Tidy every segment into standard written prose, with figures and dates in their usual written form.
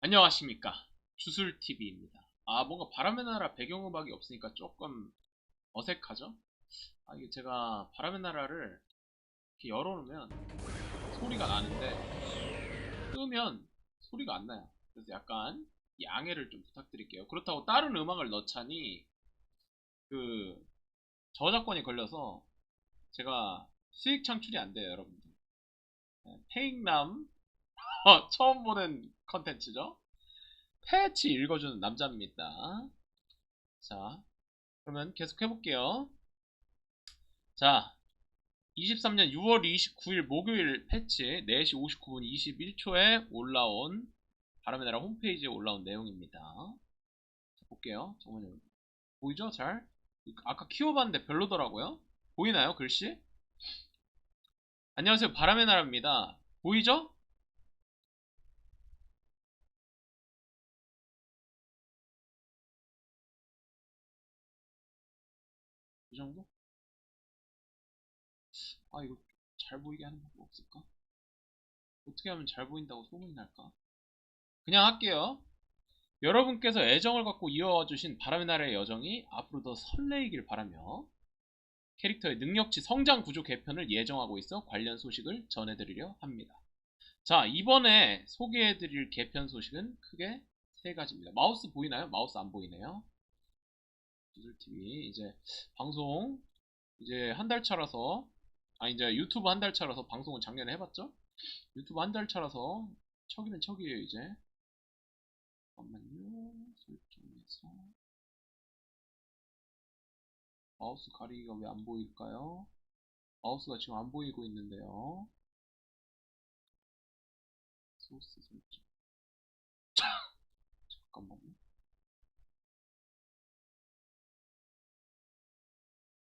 안녕하십니까. 주술TV입니다. 뭔가 바람의 나라 배경음악이 없으니까 조금 어색하죠? 이게 제가 바람의 나라를 이렇게 열어놓으면 소리가 나는데 끄면 소리가 안 나요. 그래서 약간 양해를 좀 부탁드릴게요. 그렇다고 다른 음악을 넣자니 그 저작권이 걸려서 제가 수익 창출이 안 돼요, 여러분들. 페익남 처음 보는 컨텐츠죠? 패치 읽어주는 남자입니다. 자, 그러면 계속 해볼게요. 자, 23년 6월 29일 목요일 패치 4시 59분 21초에 올라온 바람의 나라 홈페이지에 올라온 내용입니다. 자, 볼게요. 잠깐만요. 보이죠? 잘? 아까 키워봤는데 별로더라고요. 보이나요? 글씨? 안녕하세요. 바람의 나라입니다. 보이죠? 이 정도? 이거 잘 보이게 하는 방법 없을까? 어떻게 하면 잘 보인다고 소문이 날까? 그냥 할게요. 여러분께서 애정을 갖고 이어와주신 바람의 나라의 여정이 앞으로 더 설레이길 바라며 캐릭터의 능력치 성장 구조 개편을 예정하고 있어 관련 소식을 전해드리려 합니다. 자, 이번에 소개해드릴 개편 소식은 크게 세 가지입니다. 마우스 보이나요? 마우스 안 보이네요. 기술TV 이제 방송 이제 한 달 차라서 이제 유튜브 한 달 차라서 방송은 작년에 해봤죠? 유튜브 한 달 차라서 척이는 척이에요 이제. 잠깐만요. 설정에서 마우스 가리기가 왜 안 보일까요? 마우스가 지금 안 보이고 있는데요. 소스 설정. 잠깐만요.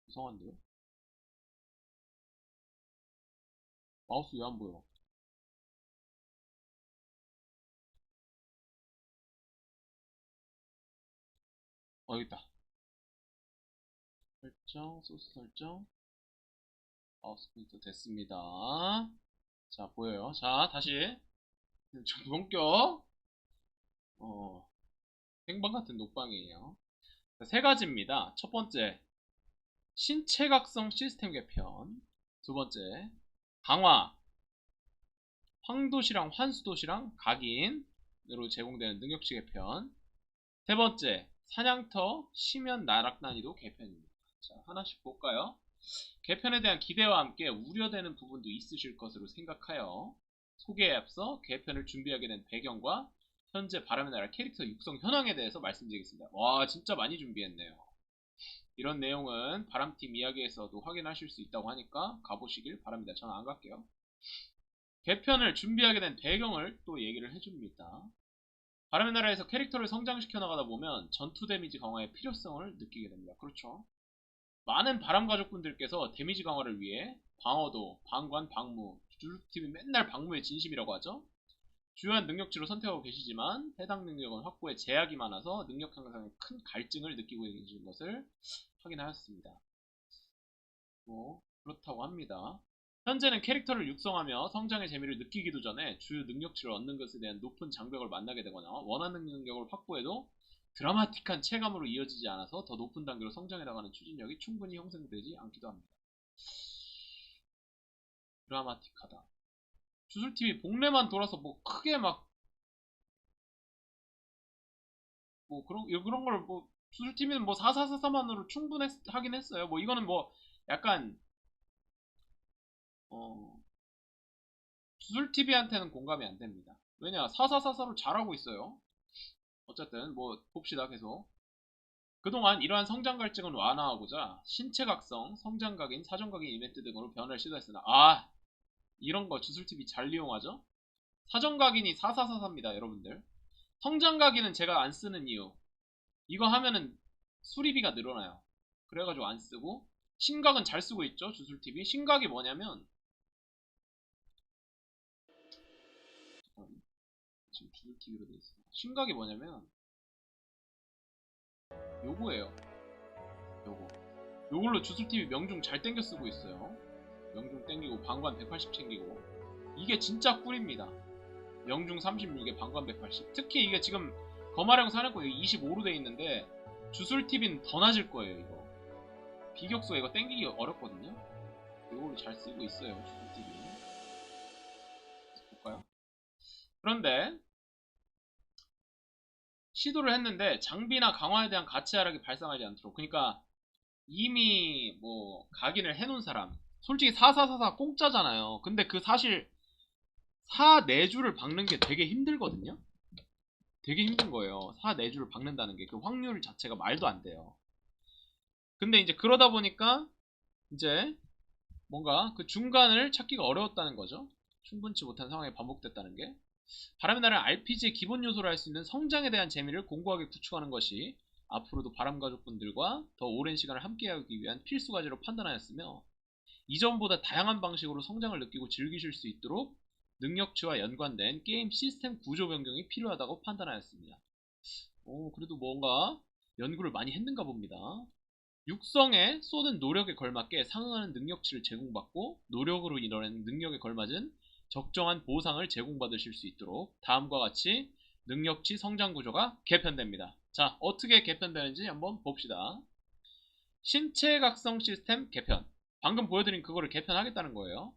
이상한데요? 마우스 왜 안 보여? 여기 있다. 설정, 소스 설정. 마우스 포인터 됐습니다. 자, 보여요. 자, 다시. 본격. 생방 같은 녹방이에요. 세 가지입니다. 첫 번째, 신체각성 시스템 개편. 두 번째, 강화, 황도시랑 환수도시랑 각인으로 제공되는 능력치 개편. 세 번째, 사냥터 심연 나락 난이도 개편입니다. 자, 하나씩 볼까요? 개편에 대한 기대와 함께 우려되는 부분도 있으실 것으로 생각하여 소개에 앞서 개편을 준비하게 된 배경과 현재 바람의 나라 캐릭터 육성 현황에 대해서 말씀드리겠습니다. 와, 진짜 많이 준비했네요. 이런 내용은 바람팀 이야기에서도 확인하실 수 있다고 하니까 가보시길 바랍니다. 저는 안 갈게요. 개편을 준비하게 된 배경을 또 얘기를 해줍니다. 바람의 나라에서 캐릭터를 성장시켜 나가다 보면 전투 데미지 강화의 필요성을 느끼게 됩니다. 그렇죠. 많은 바람 가족분들께서 데미지 강화를 위해 방어도, 방관, 방무, 주루팀이 맨날 방무의 진심이라고 하죠. 주요한 능력치로 선택하고 계시지만 해당 능력은 확보에 제약이 많아서 능력 향상에 큰 갈증을 느끼고 계신 것을 확인하였습니다. 그렇다고 합니다. 현재는 캐릭터를 육성하며 성장의 재미를 느끼기도 전에 주요 능력치를 얻는 것에 대한 높은 장벽을 만나게 되거나 원하는 능력을 확보해도 드라마틱한 체감으로 이어지지 않아서 더 높은 단계로 성장해 나가는 추진력이 충분히 형성되지 않기도 합니다. 드라마틱하다. 주술TV 복례만 돌아서 뭐 크게 막 뭐 그런 걸 뭐 주술TV는 뭐 4444만으로 충분하긴 했어요. 뭐 이거는 뭐 약간 주술TV한테는 공감이 안 됩니다. 왜냐 4444로 잘하고 있어요. 어쨌든 뭐 봅시다 계속. 그동안 이러한 성장 갈증을 완화하고자 신체각성, 성장각인, 사정각인 이벤트 등으로 변화를 시도했으나 이런 거 주술TV 잘 이용하죠? 사정각인이 4444입니다 여러분들. 성장각인은 제가 안 쓰는 이유, 이거 하면은 수리비가 늘어나요. 그래가지고 안 쓰고, 신각은 잘 쓰고 있죠 주술TV. 신각이 뭐냐면 지금 주술TV로 돼 있어요. 신각이 뭐냐면 요거예요. 요걸로 주술TV 명중 잘 땡겨 쓰고 있어요. 명중 땡기고 방관 180 챙기고, 이게 진짜 꿀입니다. 명중 36에 방관 180. 특히 이게 지금 거마령 사냥꾼 25로 돼 있는데 주술팁은 더 낮을 거예요. 이거 비격수가 이거 땡기기 어렵거든요. 이걸로 잘 쓰고 있어요. 주술팁이. 볼까요? 그런데 시도를 했는데 장비나 강화에 대한 가치 하락이 발생하지 않도록, 그러니까 이미 뭐 각인을 해놓은 사람, 솔직히 4444 공짜잖아요. 근데 그 사실 4, 4주를 박는 게 되게 힘들거든요. 되게 힘든 거예요. 4, 4주를 박는다는 게 그 확률 자체가 말도 안 돼요. 근데 이제 그러다 보니까 이제 뭔가 그 중간을 찾기가 어려웠다는 거죠. 충분치 못한 상황이 반복됐다는 게. 바람의 나라는 RPG의 기본 요소로 할 수 있는 성장에 대한 재미를 공고하게 구축하는 것이 앞으로도 바람 가족분들과 더 오랜 시간을 함께하기 위한 필수 과제로 판단하였으며, 이전보다 다양한 방식으로 성장을 느끼고 즐기실 수 있도록 능력치와 연관된 게임 시스템 구조 변경이 필요하다고 판단하였습니다. 그래도 뭔가 연구를 많이 했는가 봅니다. 육성에 쏟은 노력에 걸맞게 상응하는 능력치를 제공받고 노력으로 이뤄낸 능력에 걸맞은 적정한 보상을 제공받으실 수 있도록 다음과 같이 능력치 성장 구조가 개편됩니다. 자, 어떻게 개편되는지 한번 봅시다. 신체 각성 시스템 개편. 방금 보여드린 그거를 개편하겠다는 거예요.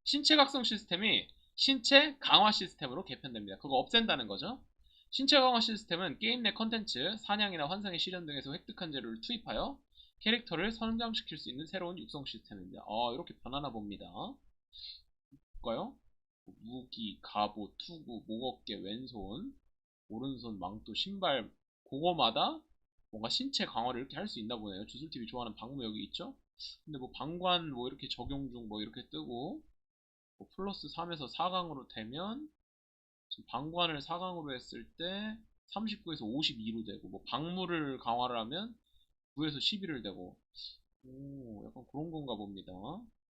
신체 각성 시스템이 신체 강화 시스템으로 개편됩니다. 그거 없앤다는 거죠. 신체 강화 시스템은 게임 내 컨텐츠, 사냥이나 환상의 실현 등에서 획득한 재료를 투입하여 캐릭터를 성장시킬 수 있는 새로운 육성 시스템입니다. 이렇게 변하나 봅니다. 볼까요? 무기, 갑옷, 투구, 목어깨, 왼손, 오른손, 망토, 신발, 그거마다 뭔가 신체 강화를 이렇게 할 수 있나 보네요. 주술TV 좋아하는 방무 여기 있죠? 근데 뭐 방관 뭐 이렇게 적용 중 뭐 이렇게 뜨고, 뭐 플러스 3에서 4강으로 되면 지금 방관을 4강으로 했을 때 39에서 52로 되고, 뭐 방무를 강화를 하면 9에서 11을 되고, 약간 그런 건가 봅니다.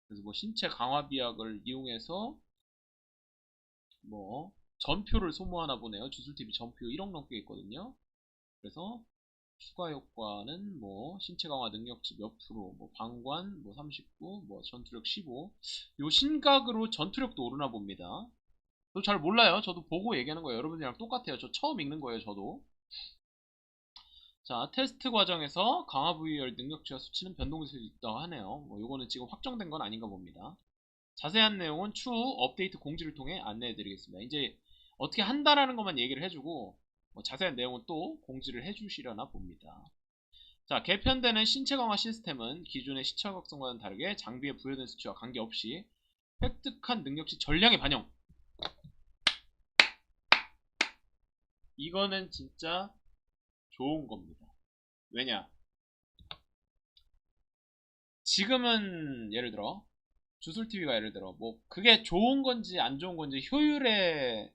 그래서 뭐 신체 강화 비약을 이용해서 뭐 전표를 소모하나 보네요. 주술TV 전표 1억 넘게 있거든요. 그래서 추가 효과는 뭐 신체 강화 능력치 몇 프로, 뭐 방관 뭐 39, 뭐 전투력 15. 요 신각으로 전투력도 오르나 봅니다. 저도 잘 몰라요. 저도 보고 얘기하는 거예요. 여러분들이랑 똑같아요. 저 처음 읽는 거예요. 저도. 자, 테스트 과정에서 강화 VR 능력치와 수치는 변동될 수 있다고 하네요. 뭐 요거는 지금 확정된 건 아닌가 봅니다. 자세한 내용은 추후 업데이트 공지를 통해 안내해 드리겠습니다. 이제 어떻게 한다라는 것만 얘기를 해주고 뭐 자세한 내용은 또 공지를 해주시려나 봅니다. 자, 개편되는 신체 강화 시스템은 기존의 신체 각성과는 다르게 장비에 부여된 수치와 관계없이 획득한 능력치 전량의 반영. 이거는 진짜 좋은 겁니다. 왜냐? 지금은 예를 들어 주술TV가 예를 들어 뭐 그게 좋은 건지 안 좋은 건지 효율의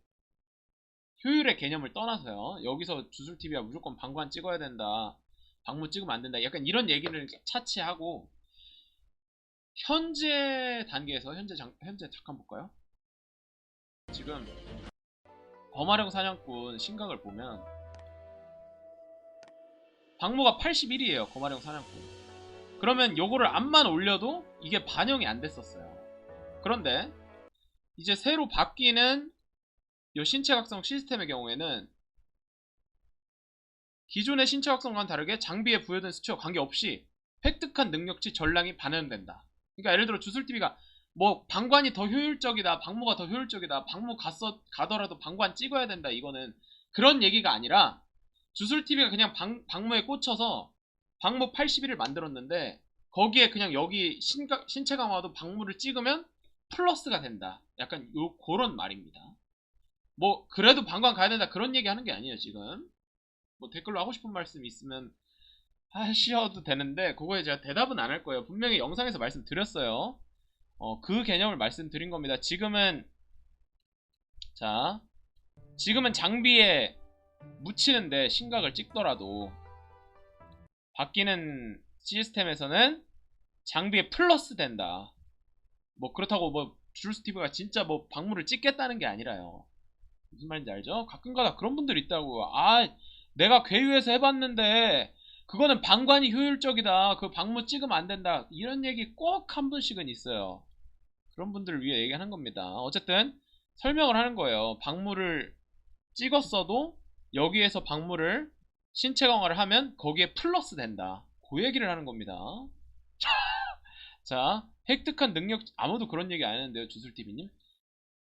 개념을 떠나서요. 여기서 주술TV가 무조건 방관 찍어야 된다, 방무 찍으면 안 된다, 약간 이런 얘기를 차치하고 현재 단계에서 현재 잠깐 볼까요? 지금 거마령 사냥꾼 신각을 보면 방무가 81이에요. 거마령 사냥꾼. 그러면 요거를 암만 올려도 이게 반영이 안 됐었어요. 그런데 이제 새로 바뀌는 이 신체 각성 시스템의 경우에는 기존의 신체 각성과는 다르게 장비에 부여된 수치와 관계없이 획득한 능력치 전량이 반영된다. 그러니까 예를 들어 주술TV가 뭐 방관이 더 효율적이다, 방무가 더 효율적이다, 방무 가더라도 방관 찍어야 된다, 이거는 그런 얘기가 아니라 주술TV가 그냥 방무에 꽂혀서 방무 81을 만들었는데 거기에 그냥 여기 신체 강화도 방무를 찍으면 플러스가 된다, 약간 그런 말입니다. 뭐 그래도 방관 가야 된다 그런 얘기 하는 게 아니에요. 지금 뭐 댓글로 하고 싶은 말씀 있으면 하셔도 되는데 그거에 제가 대답은 안 할 거예요. 분명히 영상에서 말씀드렸어요. 그 개념을 말씀드린 겁니다. 지금은 장비에 묻히는데 신각을 찍더라도 바뀌는 시스템에서는 장비에 플러스 된다. 뭐 그렇다고 뭐 주술TV가 진짜 뭐 방무를 찍겠다는 게 아니라요. 무슨 말인지 알죠? 가끔가다 그런 분들 있다고. 내가 괴유에서 해봤는데 그거는 방관이 효율적이다, 그 방무 찍으면 안 된다, 이런 얘기 꼭 한 분씩은 있어요. 그런 분들을 위해 얘기하는 겁니다. 어쨌든 설명을 하는 거예요. 박물을 찍었어도 여기에서 박물을 신체 강화를 하면 거기에 플러스 된다. 그 얘기를 하는 겁니다. 자, 획득한 능력, 아무도 그런 얘기 안 했는데요, 주술TV님.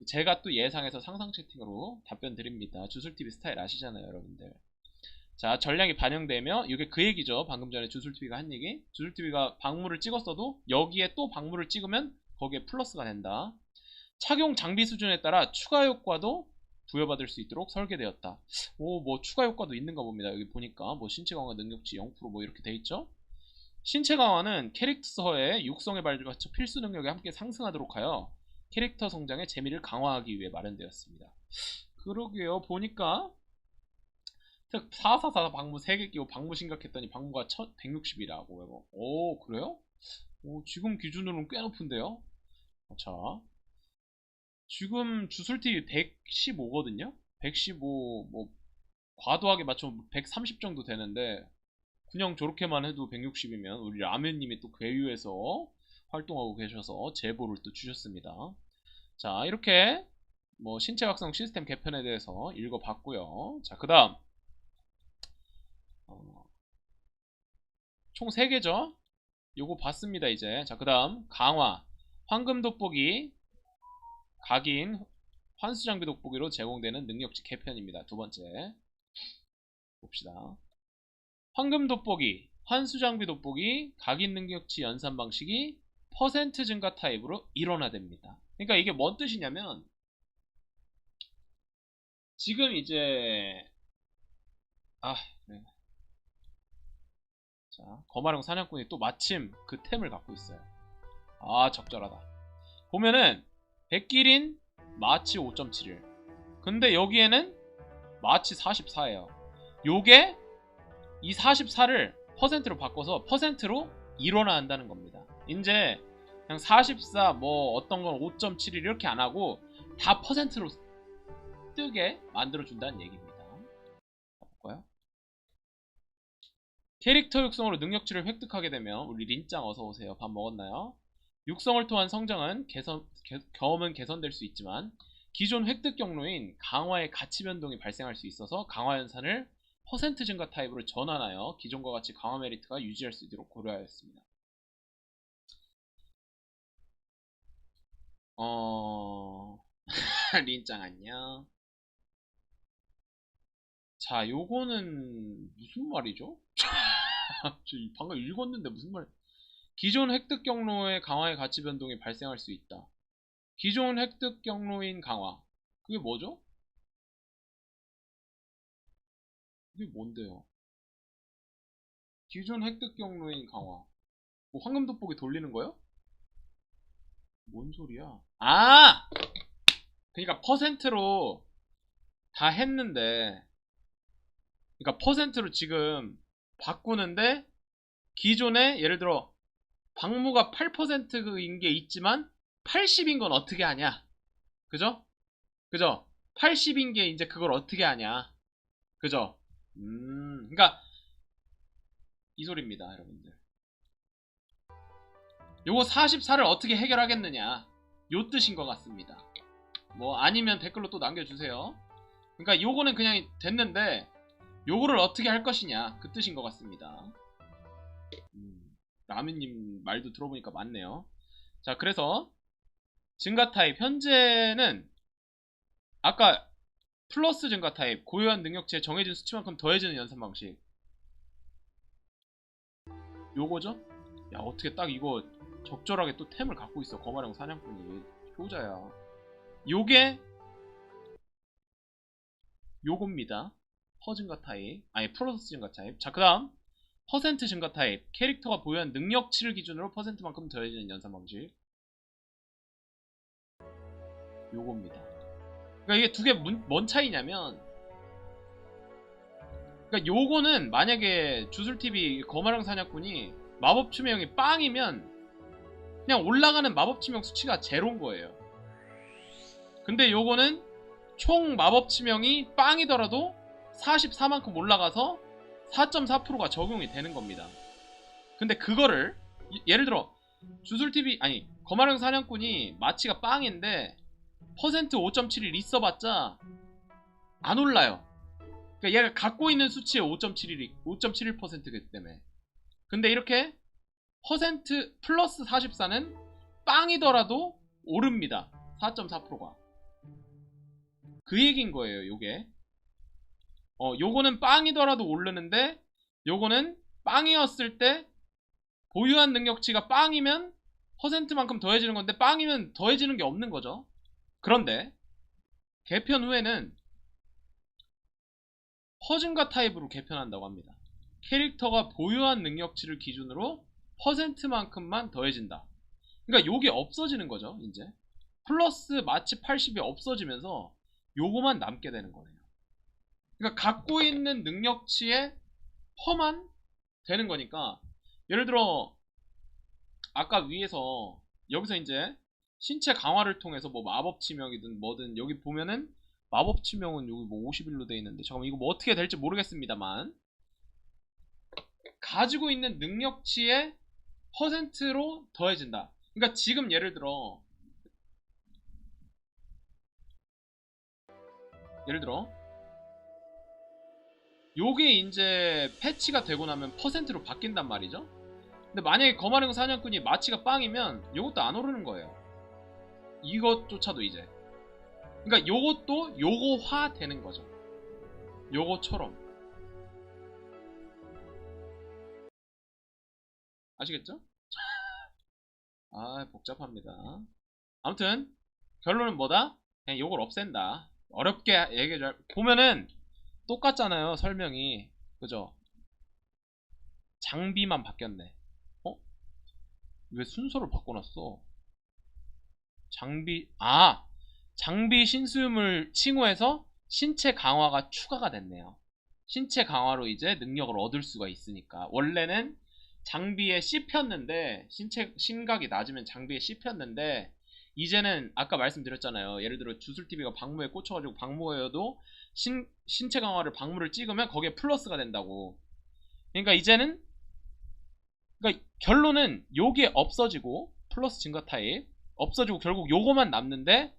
제가 또 예상해서 상상 채팅으로 답변 드립니다. 주술TV 스타일 아시잖아요, 여러분들. 자, 전략이 반영되며, 이게 그 얘기죠. 방금 전에 주술TV가 한 얘기. 주술TV가 박물을 찍었어도 여기에 또 박물을 찍으면 거기에 플러스가 된다. 착용 장비 수준에 따라 추가 효과도 부여받을 수 있도록 설계되었다. 오, 뭐 추가 효과도 있는가 봅니다. 여기 보니까 뭐 신체 강화 능력치 0%뭐 이렇게 돼 있죠. 신체 강화는 캐릭터의 육성에 발맞춰 필수 능력이 함께 상승하도록 하여 캐릭터 성장의 재미를 강화하기 위해 마련되었습니다. 그러게요. 보니까 444 방무 3개 끼고 방무 심각했더니 방무가 160이라고. 오, 그래요? 오, 지금 기준으로는 꽤 높은데요? 자, 지금 주술T 115거든요? 115, 뭐, 과도하게 맞추면 130 정도 되는데, 그냥 저렇게만 해도 160이면, 우리 라면님이 또 괴유에서 활동하고 계셔서 제보를 또 주셨습니다. 자, 이렇게, 뭐, 신체 각성 시스템 개편에 대해서 읽어봤고요. 자, 그 다음. 총 3개죠? 요거 봤습니다, 이제. 자, 그 다음. 강화. 황금 돋보기. 각인 환수장비 돋보기로 제공되는 능력치 개편입니다. 두 번째 봅시다. 황금 돋보기, 환수장비 돋보기, 각인 능력치 연산 방식이 퍼센트 증가 타입으로 일원화됩니다. 그러니까 이게 뭔 뜻이냐면 지금 이제 네. 자, 거마령 사냥꾼이 또 마침 그 템을 갖고 있어요. 적절하다. 보면은 백기린 마치 5.71. 근데 여기에는 마치 44예요. 요게 이 44를 퍼센트로 바꿔서 퍼센트로 일원화한다는 겁니다. 이제 그냥 44 뭐 어떤 건 5.71 이렇게 안 하고 다 퍼센트로 뜨게 만들어 준다는 얘기입니다. 볼까요? 캐릭터 육성으로 능력치를 획득하게 되면 우리 린짱 어서 오세요. 밥 먹었나요? 육성을 통한 성장은 경험은 개선될 수 있지만 기존 획득 경로인 강화의 가치 변동이 발생할 수 있어서 강화 연산을 퍼센트 증가 타입으로 전환하여 기존과 같이 강화 메리트가 유지할 수 있도록 고려하였습니다. 린짱 안녕. 자, 요거는 무슨 말이죠? 저 방금 읽었는데 무슨 말? 기존 획득 경로의 강화의 가치 변동이 발생할 수 있다. 기존 획득 경로인 강화. 그게 뭐죠? 그게 뭔데요? 기존 획득 경로인 강화. 뭐 황금 돋보기 돌리는 거요? 뭔 소리야? 그러니까 퍼센트로 다 했는데, 그러니까 퍼센트로 지금 바꾸는데 기존에 예를 들어 방무가 8%인 게 있지만 80인 건 어떻게 하냐? 그죠? 그죠? 80인 게 이제 그걸 어떻게 하냐? 그죠? 그러니까 이 소리입니다, 여러분들. 요거 44를 어떻게 해결하겠느냐? 요 뜻인 것 같습니다. 뭐 아니면 댓글로 또 남겨주세요. 그러니까 요거는 그냥 됐는데 요거를 어떻게 할 것이냐 그 뜻인 것 같습니다. 라면님 말도 들어보니까 맞네요. 자, 그래서 증가 타입 현재는 아까 플러스 증가 타입 고유한 능력치에 정해진 수치만큼 더해지는 연산 방식 요거죠? 야, 어떻게 딱 이거 적절하게 또 템을 갖고 있어. 거마령 사냥꾼이 효자야. 요게 요겁니다. 퍼 증가 타입, 아니 플러스 증가 타입. 자, 그 다음 퍼센트 증가 타입. 캐릭터가 보유한 능력치를 기준으로 퍼센트만큼 더해지는 연산 방식 요겁니다. 그러니까 이게 두 개 뭔 차이냐면, 그러니까 요거는 만약에 주술TV 거마랑 사냥꾼이 마법 치명이 빵이면 그냥 올라가는 마법 치명 수치가 제로인 거예요. 근데 요거는 총 마법 치명이 빵이더라도 44만큼 올라가서 4.4%가 적용이 되는 겁니다. 근데 그거를 예를 들어 주술TV 아니 거마령 사냥꾼이 마치가 빵인데 퍼센트 5.71 있어봤자 안 올라요. 그러니까 얘가 갖고 있는 수치의 5.71%이기 때문에. 근데 이렇게 퍼센트 플러스 44는 빵이더라도 오릅니다. 4.4%가. 그 얘기인 거예요, 요게. 요거는 빵이더라도 오르는데, 요거는 빵이었을 때 보유한 능력치가 빵이면 퍼센트만큼 더해지는 건데, 빵이면 더해지는 게 없는 거죠. 그런데 개편 후에는 퍼즐과 타입으로 개편한다고 합니다. 캐릭터가 보유한 능력치를 기준으로 퍼센트만큼만 더해진다. 그러니까 요게 없어지는 거죠, 이제. 플러스 마치 80이 없어지면서 요거만 남게 되는 거네요. 그러니까 갖고 있는 능력치의 퍼만 되는 거니까, 예를 들어 아까 위에서 여기서 이제 신체 강화를 통해서 뭐 마법 치명이든 뭐든, 여기 보면은 마법 치명은 여기 뭐 50일로 돼 있는데, 잠깐만 이거 뭐 어떻게 될지 모르겠습니다만, 가지고 있는 능력치의 퍼센트로 더해진다. 그러니까 지금 예를 들어 요게 이제 패치가 되고 나면 퍼센트로 바뀐단 말이죠. 근데 만약에 거마령 사냥꾼이 마치가 빵이면 요것도 안 오르는 거예요. 이것조차도 이제. 그러니까 요것도 요거화 되는 거죠. 요거처럼. 아시겠죠? 아, 복잡합니다. 아무튼 결론은 뭐다? 그냥 요걸 없앤다. 어렵게 얘기해. 보면은 똑같잖아요, 설명이. 그죠? 장비만 바뀌었네. 어? 왜 순서를 바꿔놨어? 장비 신수음을 칭호해서 신체 강화가 추가가 됐네요. 신체 강화로 이제 능력을 얻을 수가 있으니까. 원래는 장비에 씹혔는데, 신각이 낮으면 장비에 씹혔는데, 이제는 아까 말씀드렸잖아요. 예를 들어 주술TV가 방무에 꽂혀가지고 방무여도 신체 강화를 방무를 찍으면 거기에 플러스가 된다고. 그러니까 이제는, 그러니까 결론은 요게 없어지고, 플러스 증가 타입 없어지고 결국 요거만 남는데,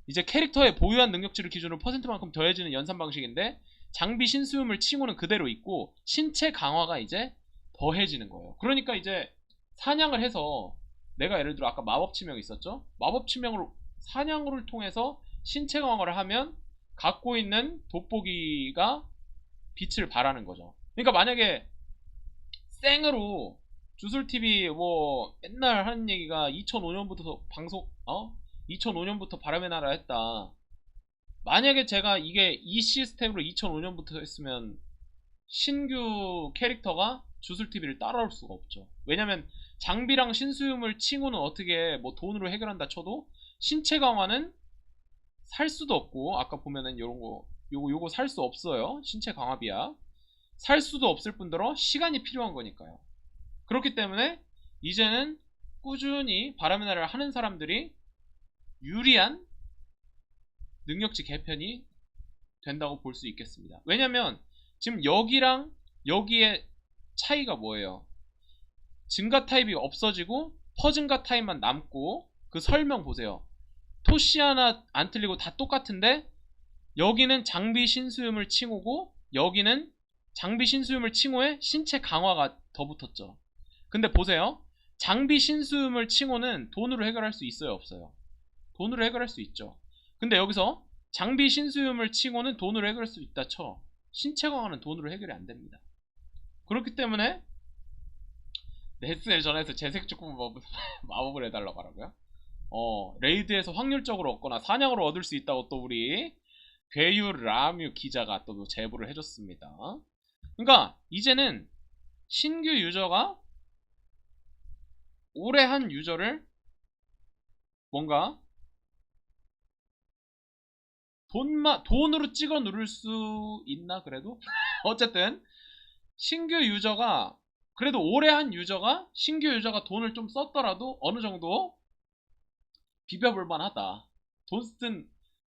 이제 캐릭터의 보유한 능력치를 기준으로 퍼센트만큼 더해지는 연산 방식인데, 장비 신수음을 칭호는 그대로 있고 신체 강화가 이제 더해지는 거예요. 그러니까 이제 사냥을 해서, 내가 예를 들어 아까 마법 치명이 있었죠. 마법 치명으로 사냥을 통해서 신체 강화를 하면 갖고 있는 돋보기가 빛을 발하는 거죠. 그러니까 만약에 생으로 주술TV 뭐 맨날 하는 얘기가 2005년부터 2005년부터 바람의 나라 했다. 만약에 제가 이게 이 시스템으로 2005년부터 했으면 신규 캐릭터가 주술TV를 따라올 수가 없죠. 왜냐면 장비랑 신수음을 칭호는 어떻게 뭐 돈으로 해결한다 쳐도, 신체 강화는 살 수도 없고, 아까 보면은 요런거 요거 살 수 없어요. 신체 강화비야. 살 수도 없을 뿐더러 시간이 필요한 거니까요. 그렇기 때문에 이제는 꾸준히 바람의 나라를 하는 사람들이 유리한 능력치 개편이 된다고 볼 수 있겠습니다. 왜냐면 지금 여기랑 여기의 차이가 뭐예요? 증가 타입이 없어지고 퍼증가 타입만 남고, 그 설명 보세요. 토시 하나 안 틀리고 다 똑같은데, 여기는 장비 신수음을 칭호고 여기는 장비 신수음을 칭호에 신체 강화가 더 붙었죠. 근데 보세요. 장비 신수음을 칭호는 돈으로 해결할 수 있어요, 없어요? 돈으로 해결할 수 있죠. 근데 여기서 장비 신수음을 칭호는 돈으로 해결할 수 있다 쳐. 신체 강화는 돈으로 해결이 안 됩니다. 그렇기 때문에 네슨을 전해서 재색 조금 마법을 해달라고 하라고요? 레이드에서 확률적으로 얻거나 사냥으로 얻을 수 있다고 또 우리 괴유 라뮤 기자가 또 제보를 해줬습니다. 그러니까 이제는 신규 유저가 오래 한 유저를 뭔가 돈으로 찍어 누를 수 있나, 그래도? 어쨌든 신규 유저가, 그래도 오래 한 유저가, 신규 유저가 돈을 좀 썼더라도 어느 정도 비벼볼 만하다.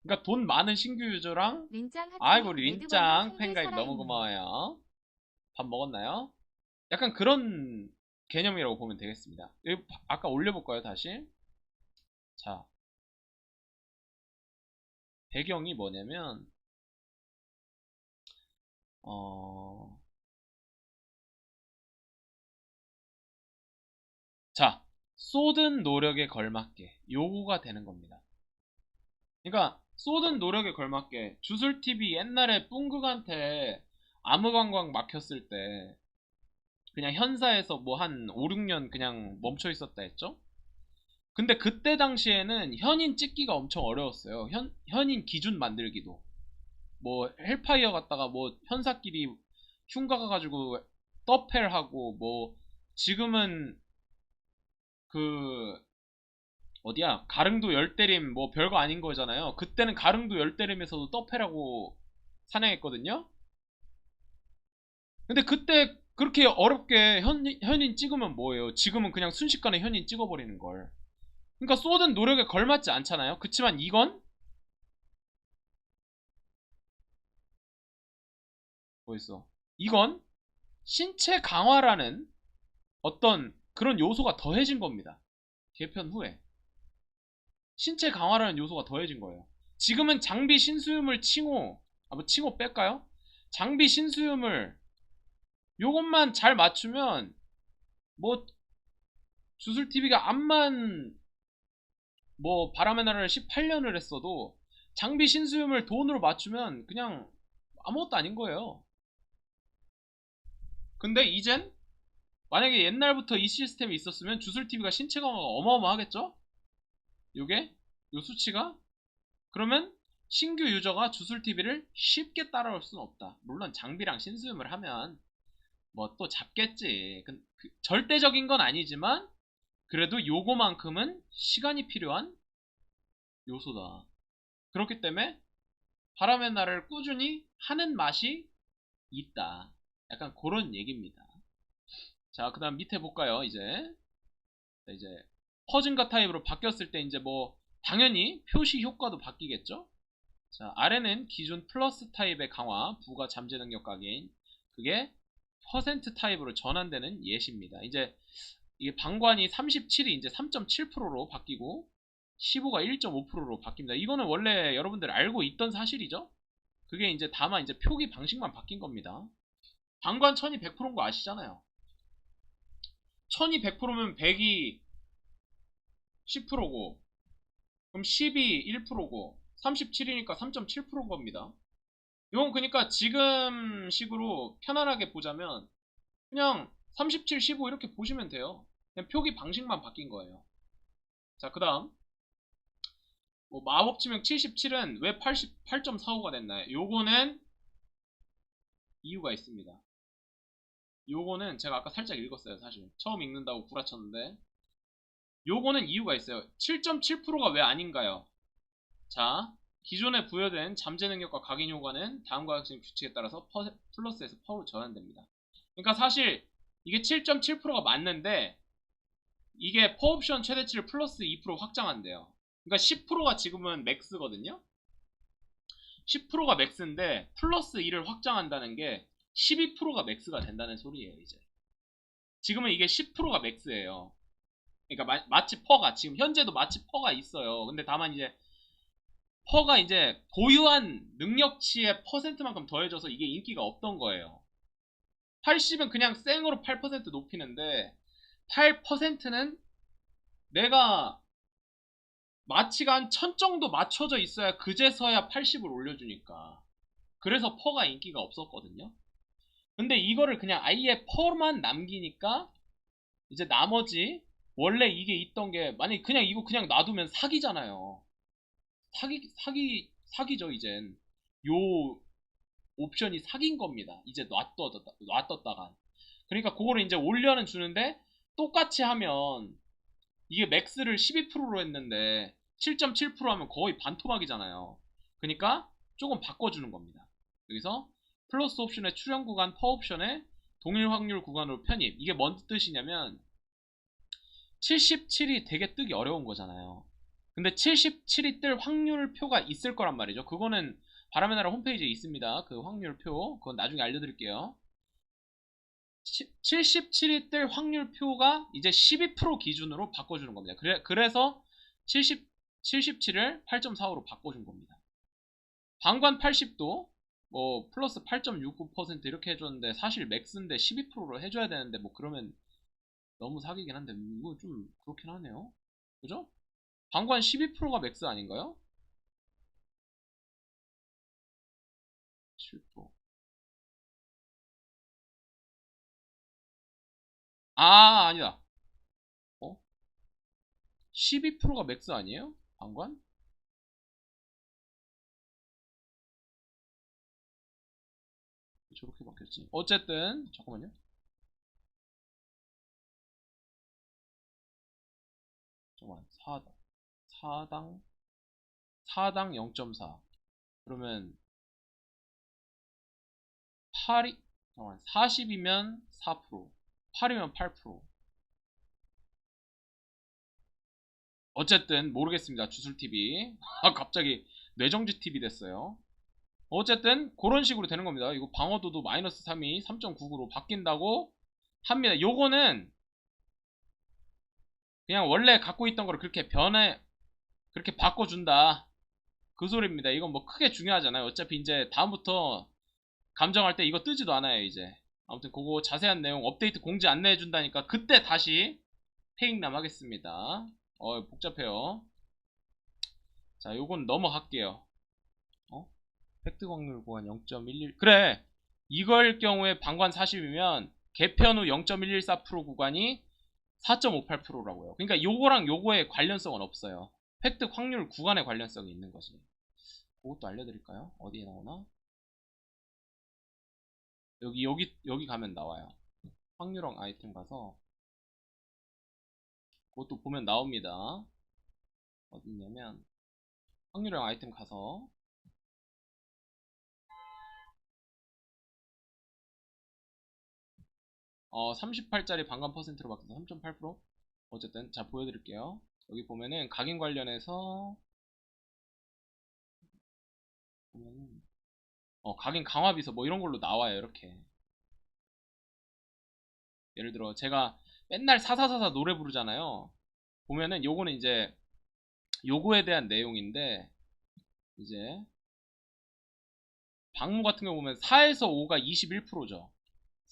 그러니까 돈 많은 신규 유저랑, 아이고 우리 린짱 팬가입 너무 고마워요. 밥 먹었나요? 약간 그런 개념이라고 보면 되겠습니다. 아까 올려볼까요, 다시? 자, 배경이 뭐냐면 어... 자, 쏟은 노력에 걸맞게 요거가 되는 겁니다. 그러니까 쏟은 노력에 걸맞게 주술TV 옛날에 뿡극한테 암흑왕광 막혔을 때 그냥 현사에서 뭐 한 5, 6년 그냥 멈춰 있었다 했죠? 근데 그때 당시에는 현인 찍기가 엄청 어려웠어요. 현인 기준 만들기도. 뭐 헬파이어 갔다가 뭐 현사끼리 흉가 가가지고 떡펠하고 뭐 지금은 그 어디야 가릉도 열대림 뭐 별거 아닌 거잖아요. 그때는 가릉도 열대림에서도 떡펠하고 사냥했거든요. 근데 그때 그렇게 어렵게 현인 찍으면 뭐예요? 지금은 그냥 순식간에 현인 찍어버리는 걸. 그러니까 쏟은 노력에 걸맞지 않잖아요. 그치만 이건 뭐 있어? 이건 신체 강화라는 어떤 그런 요소가 더해진 겁니다. 개편 후에 신체 강화라는 요소가 더해진 거예요. 지금은 장비 신수유물 칭호, 뭐 칭호 뺄까요? 장비 신수유물 요것만 잘 맞추면 뭐 주술TV가 암만 뭐 바람의 나라를 18년을 했어도 장비 신수유물 돈으로 맞추면 그냥 아무것도 아닌 거예요. 근데 이젠 만약에 옛날부터 이 시스템이 있었으면 주술TV가 신체 강화가 어마어마하겠죠? 요게 요 수치가 그러면 신규 유저가 주술TV를 쉽게 따라올 수는 없다. 물론 장비랑 신수음을 하면 뭐 또 잡겠지. 절대적인 건 아니지만 그래도 요거만큼은 시간이 필요한 요소다. 그렇기 때문에 바람의 날을 꾸준히 하는 맛이 있다. 약간 그런 얘기입니다. 자, 그 다음 밑에 볼까요? 이제 퍼즐과 타입으로 바뀌었을 때 이제 뭐 당연히 표시 효과도 바뀌겠죠? 자, 아래는 기존 플러스 타입의 강화, 부가 잠재 능력 각인. 그게 퍼센트 타입으로 전환되는 예시입니다. 이제 이게 방관이 37이 이제 3.7%로 바뀌고 15가 1.5%로 바뀝니다. 이거는 원래 여러분들 알고 있던 사실이죠? 그게 이제 다만 이제 표기 방식만 바뀐 겁니다. 방관 1000이 100%인 거 아시잖아요. 1000이 100%면 100이 10%고 그럼 10이 1%고 37이니까 3.7%인 겁니다. 이건 그러니까 지금 식으로 편안하게 보자면 그냥 37, 15 이렇게 보시면 돼요. 그냥 표기 방식만 바뀐 거예요. 자, 그 다음 뭐 마법치명 77은 왜 88.45가 됐나요? 요거는 이유가 있습니다. 요거는 제가 아까 살짝 읽었어요. 사실 처음 읽는다고 구라쳤는데 요거는 이유가 있어요. 7.7%가 왜 아닌가요? 자, 기존에 부여된 잠재 능력과 각인 효과는 다음과 같은 규칙에 따라서 플러스에서 퍼로 전환됩니다. 그러니까 사실 이게 7.7%가 맞는데 이게 퍼옵션 최대치를 플러스 2% 확장한대요. 그러니까 10%가 지금은 맥스거든요. 10%가 맥스인데 플러스 2를 확장한다는 게 12%가 맥스가 된다는 소리예요. 이제 지금은 이게 10%가 맥스예요. 그러니까 마치 퍼가 지금 현재도 마치 퍼가 있어요. 근데 다만 이제 퍼가 이제 보유한 능력치의 퍼센트만큼 더해져서 이게 인기가 없던 거예요. 80은 그냥 생으로 8% 높이는데 8%는 내가 마치가 한 1000 정도 맞춰져 있어야 그제서야 80을 올려주니까. 그래서 퍼가 인기가 없었거든요. 근데 이거를 그냥 아예 퍼만 남기니까 이제 나머지 원래 이게 있던 게 만약에 그냥 이거 그냥 놔두면 사기잖아요. 사기죠 이젠. 요 옵션이 사기인 겁니다. 이제 놔뒀다가. 그러니까 그거를 이제 올려는 주는데 똑같이 하면 이게 맥스를 12%로 했는데 7.7% 하면 거의 반토막이잖아요. 그러니까 조금 바꿔주는 겁니다. 여기서 플러스 옵션의 출현 구간, 퍼 옵션의 동일 확률 구간으로 편입. 이게 뭔 뜻이냐면 77이 되게 뜨기 어려운 거잖아요. 근데 77이 뜰 확률표가 있을 거란 말이죠. 그거는 바람의 나라 홈페이지에 있습니다. 그 확률표. 그건 나중에 알려드릴게요. 77이 뜰 확률표가 이제 12% 기준으로 바꿔주는 겁니다. 그래서 77을 8.45로 바꿔준 겁니다. 방관 80도 뭐 플러스 8.69% 이렇게 해줬는데 사실 맥스인데 12%로 해줘야 되는데 뭐 그러면 너무 사기긴 한데 이거 좀 그렇긴 하네요. 그죠? 방관 12%가 맥스 아닌가요? 7%. 아, 아니다. 어? 12%가 맥스 아니에요? 방관? 저렇게 바뀌었지. 어쨌든 잠깐만요. 잠깐만. 4당 0.4. 그러면 8이 잠깐만. 40이면 4%. 8이면 8%. 어쨌든 모르겠습니다. 주술TV. 아, 갑자기 뇌정지TV 됐어요. 어쨌든 그런 식으로 되는 겁니다. 이거 방어도도 마이너스 3이 3.99로 바뀐다고 합니다. 요거는 그냥 원래 갖고 있던 거를 그렇게 바꿔준다. 그 소리입니다. 이건 뭐 크게 중요하잖아요. 어차피 이제 다음부터 감정할 때 이거 뜨지도 않아요, 이제. 아무튼 그거 자세한 내용 업데이트 공지 안내해준다니까 그때 다시 페익남 하겠습니다. 복잡해요. 자, 요건 넘어갈게요. 팩트 확률 구간 0.11. 그래! 이걸 경우에 방관 40이면 개편 후 0.114% 구간이 4.58%라고요. 그러니까 요거랑 요거의 관련성은 없어요. 팩트 확률 구간의 관련성이 있는 거지. 그것도 알려드릴까요? 어디에 나오나? 여기 가면 나와요. 확률형 아이템 가서 그것도 보면 나옵니다. 어디냐면 확률형 아이템 가서 38짜리 반감 퍼센트로 바뀌어서 3.8%? 어쨌든 자 보여드릴게요. 여기 보면은 각인 관련해서 보면은 각인 강화 비서 뭐 이런 걸로 나와요. 이렇게 예를 들어 제가 맨날 사사사사 노래 부르잖아요. 보면은 요거는 이제 요거에 대한 내용인데 이제 방무 같은 거 보면 4에서 5가 21%죠.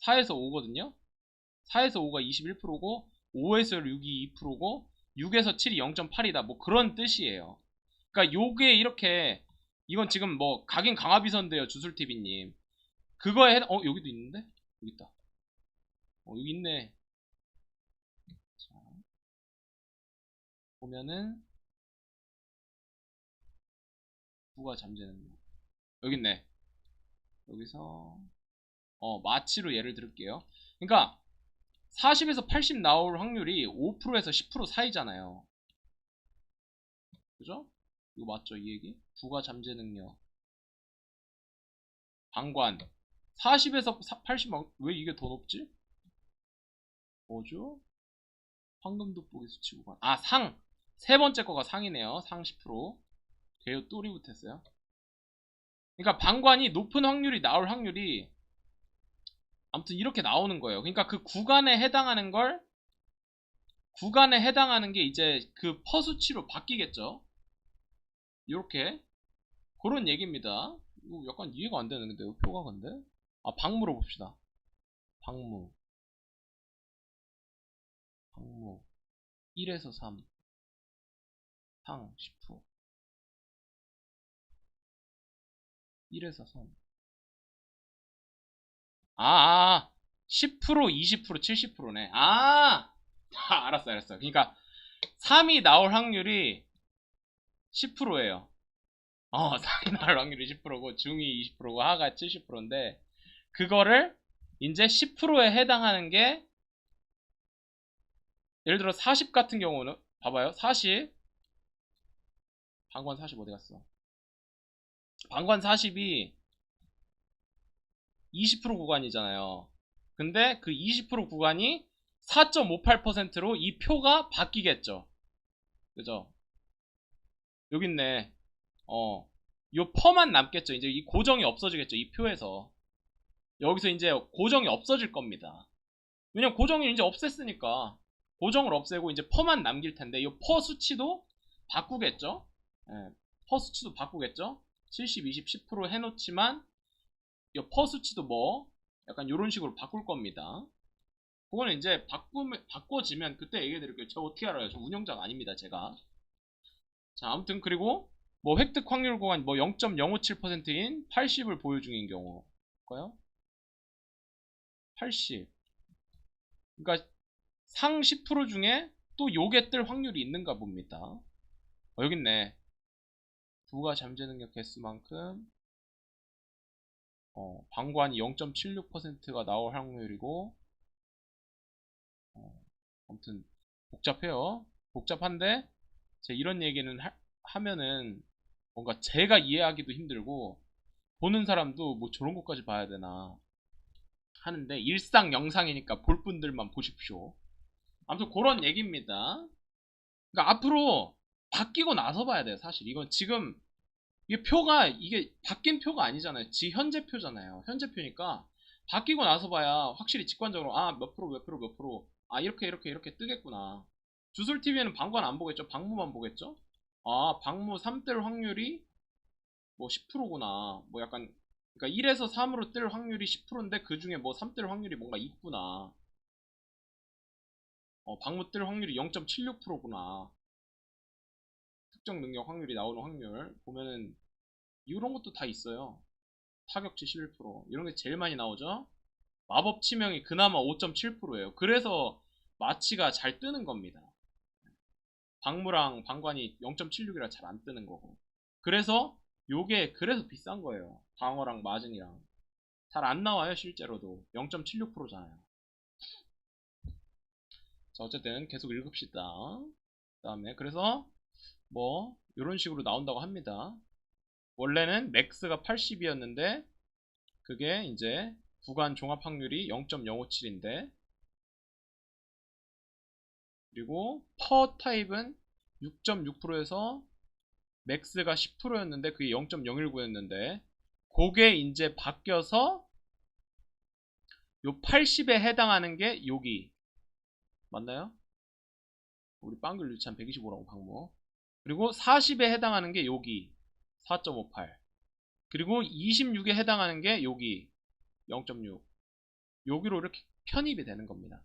4에서 5거든요. 4에서 5가 21%고 5에서 6이 2%고 6에서 7이 0.8이다. 뭐 그런 뜻이에요. 그러니까 요게 이렇게 이건 지금 뭐 각인 강화 비서인데요. 주술TV님. 그거에 여기도 있는데? 여기 있다. 여기 있네. 자, 보면은 누가 잠재는요. 여기 있네. 여기서 마치로 예를 들을게요. 그러니까 40에서 80 나올 확률이 5%에서 10% 사이잖아요. 그죠? 이거 맞죠? 이 얘기? 부가 잠재 능력. 방관. 40에서 80, 왜 이게 더 높지? 뭐죠? 황금 돋보기 수치 구간. 아, 상! 세 번째 거가 상이네요. 상 10%. 개요 또리 붙었어요. 그러니까 방관이 높은 확률이 나올 확률이 아무튼 이렇게 나오는 거예요. 그러니까 그 구간에 해당하는 게 이제 그 퍼 수치로 바뀌겠죠. 이렇게 그런 얘기입니다. 이거 약간 이해가 안 되는데요, 표가 근데. 방무로 봅시다. 방무 1에서 3 상 10% 1에서 3 10% 20% 70%네. 알았어. 그러니까 3이 나올 확률이 10%예요. 3이 나올 확률이 10%고 중이 20%고 하가 70%인데 그거를 이제 10%에 해당하는 게 예를 들어 40 같은 경우는 봐봐요. 40 방관 40 어디 갔어? 방관 40이 20% 구간이잖아요. 근데 그 20% 구간이 4.58%로 이 표가 바뀌겠죠. 그죠? 여기 있네. 요 퍼만 남겠죠. 이제 이 고정이 없어지겠죠. 이 표에서. 여기서 이제 고정이 없어질 겁니다. 왜냐면 고정이 이제 없앴으니까. 고정을 없애고 이제 퍼만 남길 텐데 이 퍼 수치도 바꾸겠죠. 예, 퍼 수치도 바꾸겠죠. 70, 20, 10% 해놓지만 이 퍼 수치도 뭐 약간 이런 식으로 바꿀 겁니다. 그거는 이제 바꿔지면 그때 얘기해 드릴게요. 저 어떻게 알아요? 저 운영자가 아닙니다, 제가. 자, 아무튼 그리고 뭐 획득 확률 구간 뭐 0.057%인 80을 보유 중인 경우. 볼까요? 80. 그러니까 상 10% 중에 또 요게 뜰 확률이 있는가 봅니다. 여기 있네. 부가 잠재 능력 개수만큼 방관이 0.76%가 나올 확률이고 아무튼 복잡해요. 복잡한데 이런 얘기는 하면은 뭔가 제가 이해하기도 힘들고 보는 사람도 뭐 저런 것까지 봐야 되나 하는데 일상 영상이니까 볼 분들만 보십시오. 아무튼 그런 얘기입니다. 그러니까 앞으로 바뀌고 나서 봐야 돼요. 사실 이건 지금 이게 표가 이게 바뀐 표가 아니잖아요. 현재 표잖아요. 현재 표니까 바뀌고 나서 봐야 확실히 직관적으로 아 몇 프로 몇 프로 몇 프로 아 이렇게 뜨겠구나. 주술TV에는 방관 안 보겠죠? 방무만 보겠죠? 아 방무 3뜰 확률이 뭐 10%구나. 뭐 약간 그러니까 1에서 3으로 뜰 확률이 10%인데 그 중에 뭐 3뜰 확률이 뭔가 있구나. 방무 뜰 확률이 0.76%구나. 특정 능력 확률이 나오는 확률 보면은 이런 것도 다 있어요. 타격치 11% 이런 게 제일 많이 나오죠. 마법 치명이 그나마 5.7%예요. 그래서 마치가 잘 뜨는 겁니다. 방무랑 방관이 0.76이라 잘 안 뜨는 거고. 그래서 요게 그래서 비싼 거예요. 방어랑 마진이랑 잘 안 나와요. 실제로도 0.76%잖아요. 자 어쨌든 계속 읽읍시다. 그 다음에 그래서 뭐 이런 식으로 나온다고 합니다. 원래는 맥스가 80이었는데 그게 이제 구간 종합 확률이 0.057인데 그리고 퍼 타입은 6.6%에서 맥스가 10%였는데 그게 0.019였는데 그게 이제 바뀌어서 요 80에 해당하는 게 여기 맞나요? 우리 빵글 유치한 125라고 방모. 그리고 40에 해당하는 게 여기 4.58. 그리고 26에 해당하는 게 여기 0.6. 여기로 이렇게 편입이 되는 겁니다.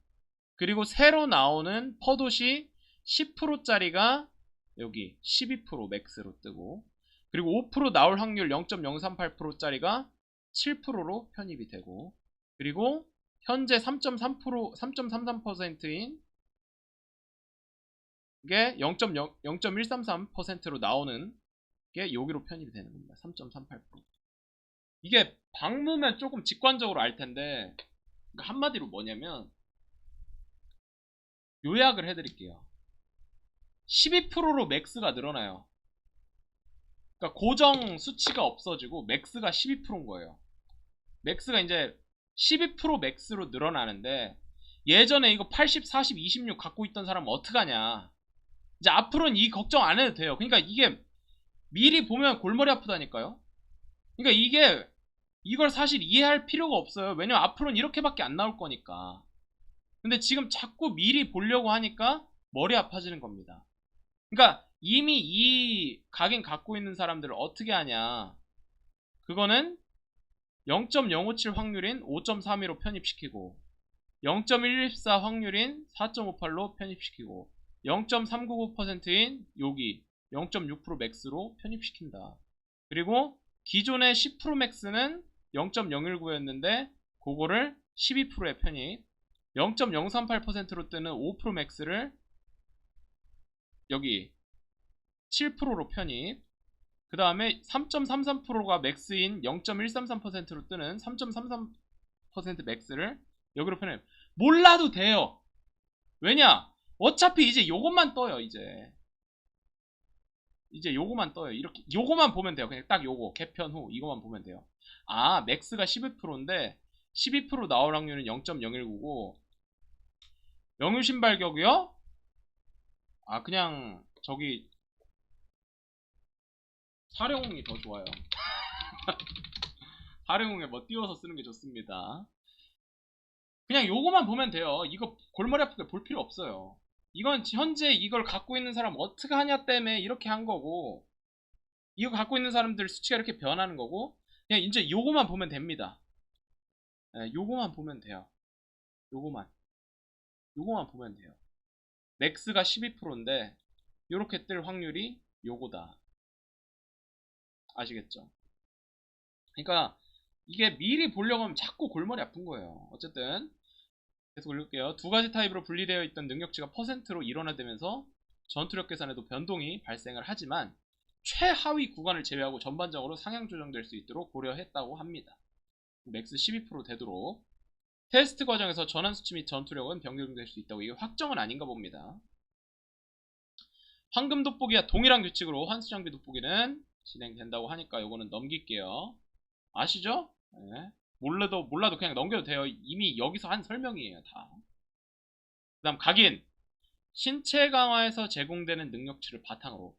그리고 새로 나오는 퍼dot이 10%짜리가 여기 12% 맥스로 뜨고 그리고 5% 나올 확률 0.038%짜리가 7%로 편입이 되고 그리고 현재 3.3%, 3.33%인 게 0.133%로 나오는 게 여기로 편입이 되는 겁니다. 3.38%. 이게 방무면 조금 직관적으로 알 텐데 그러니까 한마디로 뭐냐면 요약을 해드릴게요. 12%로 맥스가 늘어나요. 그러니까 고정 수치가 없어지고 맥스가 12%인 거예요. 맥스가 이제 12% 맥스로 늘어나는데 예전에 이거 80, 40, 26 갖고 있던 사람은 어떡하냐. 이제 앞으로는 이 걱정 안 해도 돼요. 그러니까 이게 미리 보면 골머리 아프다니까요. 그러니까 이걸 사실 이해할 필요가 없어요. 왜냐면 앞으로는 이렇게밖에 안 나올 거니까. 근데 지금 자꾸 미리 보려고 하니까 머리 아파지는 겁니다. 그러니까 이미 이 각인 갖고 있는 사람들을 어떻게 하냐. 그거는 0.057 확률인 5.32로 편입시키고 0.114 확률인 4.58로 편입시키고 0.399%인 여기 0.6% 맥스로 편입시킨다. 그리고 기존의 10% 맥스는 0.019였는데 그거를 12%에 편입 0.038%로 뜨는 5% 맥스를 여기 7%로 편입 그 다음에 3.33%가 맥스인 0.133%로 뜨는 3.33% 맥스를 여기로 편입 몰라도 돼요. 왜냐 어차피 이제 요것만 떠요. 이제 요거만 떠요. 이렇게 요거만 보면 돼요. 그냥 딱 요거 개편 후 이거만 보면 돼요. 아 맥스가 12%인데 12% 나올 확률은 0.019고 영유 신발격이요? 아 그냥 저기 사령이 더 좋아요. 사령에 뭐 띄워서 쓰는 게 좋습니다. 그냥 요거만 보면 돼요. 이거 골머리 아프게 볼 필요 없어요. 이건 현재 이걸 갖고 있는 사람 어떻게 하냐 때문에 이렇게 한 거고 이거 갖고 있는 사람들 수치가 이렇게 변하는 거고, 그냥 이제 요거만 보면 됩니다. 요거만 보면 돼요. 요거만 보면 돼요. 맥스가 12%인데 요렇게 뜰 확률이 요거다. 아시겠죠? 그러니까 이게 미리 보려고 하면 자꾸 골머리 아픈 거예요. 어쨌든 계속 올릴게요. 두 가지 타입으로 분리되어 있던 능력치가 퍼센트로 일원화되면서 전투력 계산에도 변동이 발생을 하지만 최하위 구간을 제외하고 전반적으로 상향 조정될 수 있도록 고려했다고 합니다. 맥스 12% 되도록 테스트 과정에서 전환 수치 및 전투력은 변경될 수 있다고. 이게 확정은 아닌가 봅니다. 황금 돋보기와 동일한 규칙으로 환수 장비 돋보기는 진행된다고 하니까 요거는 넘길게요. 아시죠? 네. 몰라도 그냥 넘겨도 돼요. 이미 여기서 한 설명이에요, 다. 그 다음 각인. 신체 강화에서 제공되는 능력치를 바탕으로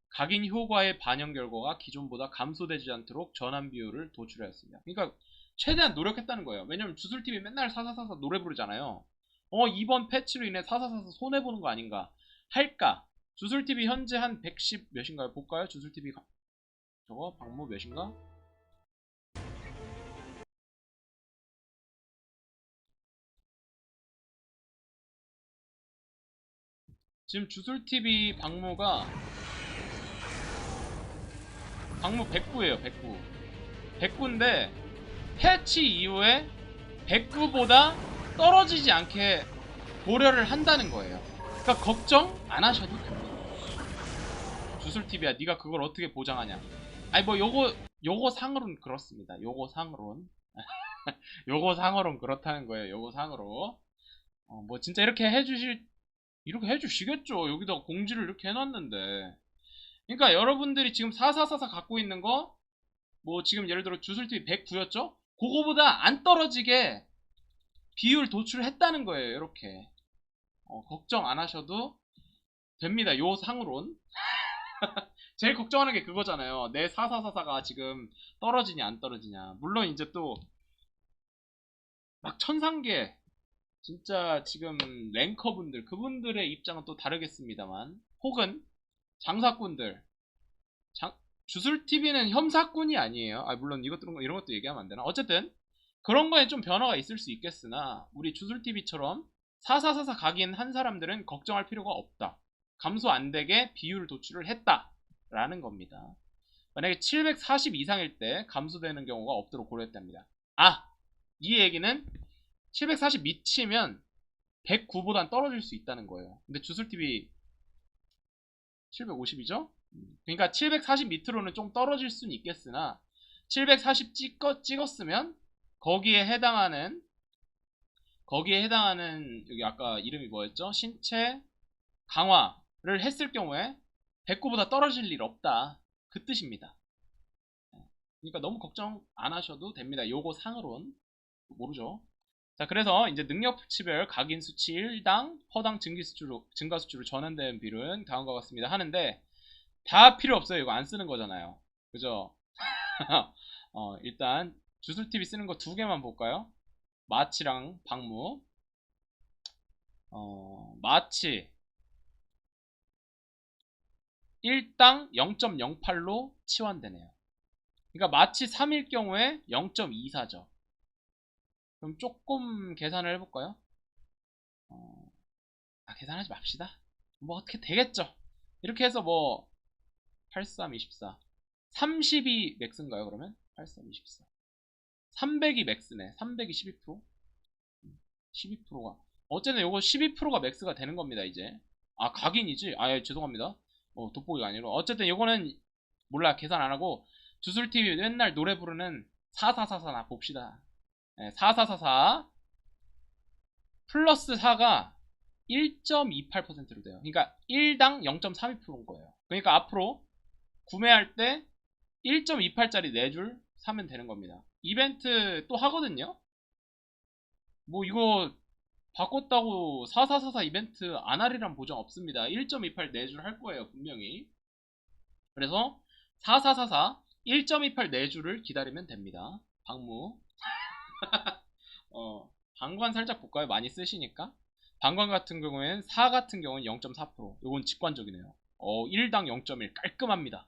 각인 효과의 반영 결과가 기존보다 감소되지 않도록 전환 비율을 도출하였습니다. 그러니까 최대한 노력했다는 거예요. 왜냐면 주술TV 맨날 사사사사 노래 부르잖아요. 이번 패치로 인해 사사사사 손해보는 거 아닌가 할까? 주술TV 현재 한 110 몇인가요? 볼까요? 주술TV 저거 방무 몇인가? 지금 주술TV 방무 109예요. 109. 109인데 패치 이후에 109보다 떨어지지 않게 고려를 한다는 거예요. 그러니까 걱정 안 하셔도 됩니다. 주술TV야, 네가 그걸 어떻게 보장하냐? 아니 뭐 요거 상으로는 그렇습니다. 요거 상으로는 요거 상으로는 그렇다는 거예요. 요거 상으로 뭐 진짜 이렇게 해주시겠죠. 여기다가 공지를 이렇게 해놨는데. 그러니까 여러분들이 지금 4444 갖고 있는 거, 뭐 지금 예를 들어 주술TV 109였죠? 그거보다 안 떨어지게 비율 도출했다는 거예요. 이렇게 걱정 안 하셔도 됩니다. 요 상으론. 제일 걱정하는 게 그거잖아요. 내 4444가 지금 떨어지냐 안 떨어지냐. 물론 이제 또 막 천상계 진짜 지금 랭커분들, 그분들의 입장은 또 다르겠습니다만, 혹은 장사꾼들, 주술TV는 혐사꾼이 아니에요. 물론 이런 것도 얘기하면 안 되나? 어쨌든 그런 거에 좀 변화가 있을 수 있겠으나 우리 주술TV처럼 4444 각인 한 사람들은 걱정할 필요가 없다. 감소 안 되게 비율 도출을 했다 라는 겁니다. 만약에 740 이상일 때 감소되는 경우가 없도록 고려했답니다. 이 얘기는 740 미치면 109보단 떨어질 수 있다는 거예요. 근데 주술TV 750이죠? 그러니까 740 밑으로는 좀 떨어질 수는 있겠으나 740 찍었으면 거기에 해당하는 여기 아까 이름이 뭐였죠? 신체 강화를 했을 경우에 109보다 떨어질 일 없다. 그 뜻입니다. 그러니까 너무 걱정 안 하셔도 됩니다. 요거 상으론 모르죠. 자, 그래서 이제 능력치별 각인 수치 1당 허당 증가 수치로 전환된 비율은 다음과 같습니다 하는데, 다 필요 없어요. 이거 안 쓰는 거잖아요. 그죠? 일단 주술TV 쓰는 거 두 개만 볼까요? 마치랑 방무. 마치 1당 0.08로 치환되네요. 그러니까 마치 3일 경우에 0.24죠. 그럼 조금 계산을 해볼까요? 계산하지 맙시다. 뭐 어떻게 되겠죠. 이렇게 해서 뭐 83, 24 30이 맥스인가요? 그러면 83, 24 300이 맥스네. 300이 12%? 12%가 어쨌든 요거 12%가 맥스가 되는 겁니다. 이제 각인이지. 죄송합니다. 돋보기가 아니라 어쨌든 요거는 몰라. 계산 안하고 주술TV 맨날 노래 부르는 4444나 봅시다. 4444 플러스 4가 1.28%로 돼요. 그러니까 1당 0.32%인 거예요. 그러니까 앞으로 구매할 때 1.28짜리 4줄 사면 되는 겁니다. 이벤트 또 하거든요. 뭐 이거 바꿨다고 4444 이벤트 안 하리란 보장 없습니다. 1.28 4줄 할 거예요, 분명히. 그래서 4444 1.28 4줄을 기다리면 됩니다. 방무. 방관 살짝 볼까요? 많이 쓰시니까. 방관 같은 경우에는 4 같은 경우는 0.4%. 이건 직관적이네요. 1당 0.1 깔끔합니다.